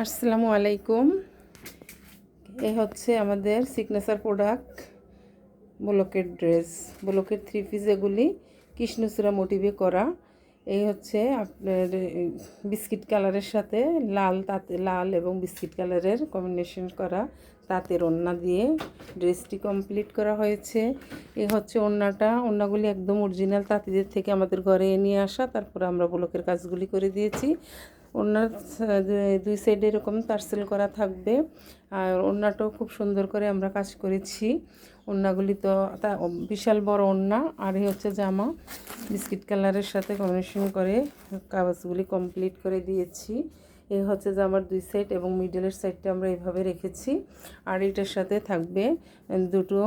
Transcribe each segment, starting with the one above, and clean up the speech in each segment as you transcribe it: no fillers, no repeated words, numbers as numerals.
আসসালামু আলাইকুম। এই হচ্ছে আমাদের সিগনেচার প্রোডাক্ট ব্লকের ড্রেস, ব্লকের থ্রি পিস, এগুলি কৃষ্ণচূড়া মোটিভে করা। এই হচ্ছে আপনার বিস্কিট কালারের সাথে লাল এবং বিস্কিট কালারের কম্বিনেশন করা তাঁতের ওড়না দিয়ে ড্রেসটি কমপ্লিট করা হয়েছে। এই হচ্ছে ওড়নাগুলি একদম অরিজিনাল তাঁতিদের থেকে আমাদের ঘরে নিয়ে আসা, তারপরে আমরা ব্লকের কাজগুলি করে দিয়েছি। ওড়নার দুই সাইডে এরকম টার্সেল করা থাকবে, আর ওড়নাটাও খুব সুন্দর করে আমরা কাজ করেছি। ওড়নাগুলি তো বিশাল বড় ওড়না, আর এই হচ্ছে জামা বিস্কিট কালারের সাথে কম্বিনেশন করে কাগজগুলি কমপ্লিট করে দিয়েছি। এই হচ্ছে জামার দুই সাইড এবং মিডলের সাইডটা আমরা এইভাবে রেখেছি। আর এটার সাথে থাকবে দুটো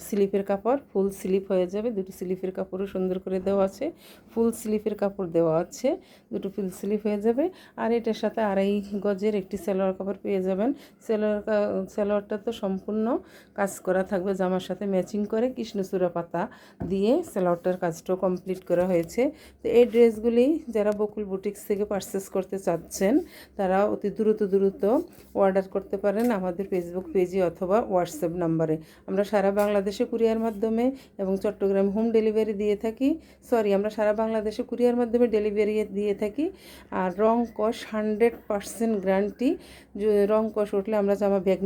স্লিপের কাপড়, ফুল স্লিপ হয়ে যাবে। দুটো স্লিপের কাপড়ও সুন্দর করে দেওয়া আছে, ফুল স্লিপের কাপড় দেওয়া আছে, দুটো ফুল স্লিপ হয়ে যাবে। আর এটার সাথে 2.5 গজের একটি সালোয়ার কাপড় পেয়ে যাবেন। সালোয়ারটা তো সম্পূর্ণ কাজ করা থাকবে, জামার সাথে ম্যাচিং করে কৃষ্ণচূড়া পাতা দিয়ে সালোয়ারটার কাজটাও কমপ্লিট করা হয়েছে। তো এই ড্রেসগুলি যারা বকুল বুটিক্স থেকে পারচেস করতে চাচ্ছেন তারা অতি দ্রুত অর্ডার করতে পারেন আমাদের ফেসবুক পেজে অথবা হোয়াটসঅ্যাপ নাম্বারে। আমরা সারা বাংলাদেশে কুরিয়ার মাধ্যমে এবং চট্টগ্রাম হোম ডেলিভারি দিয়ে থাকি। আমরা সারা বাংলাদেশে কুরিয়ার মাধ্যমে ডেলিভারি দিয়ে থাকি। আর রং কষ 100% গ্যারান্টি। রং কষ উঠলে আমরা জামা ব্যাগ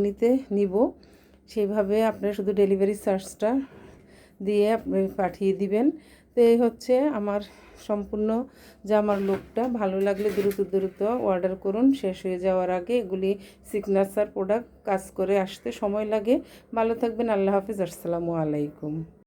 নিব, সেইভাবে আপনারা শুধু ডেলিভারি চার্জটা দিয়ে আপনি পাঠিয়ে দিবেন। তো এই হচ্ছে আমার সম্পূর্ণ জামার লুকটা। ভালো লাগলে দ্রুত অর্ডার করুন, শেষ হয়ে যাওয়ার আগে। এগুলি সিগনেচার প্রোডাক্ট, কাজ করে আসতে সময় লাগে। ভালো থাকবেন, আল্লাহ হাফিজ, আসসালামু আলাইকুম।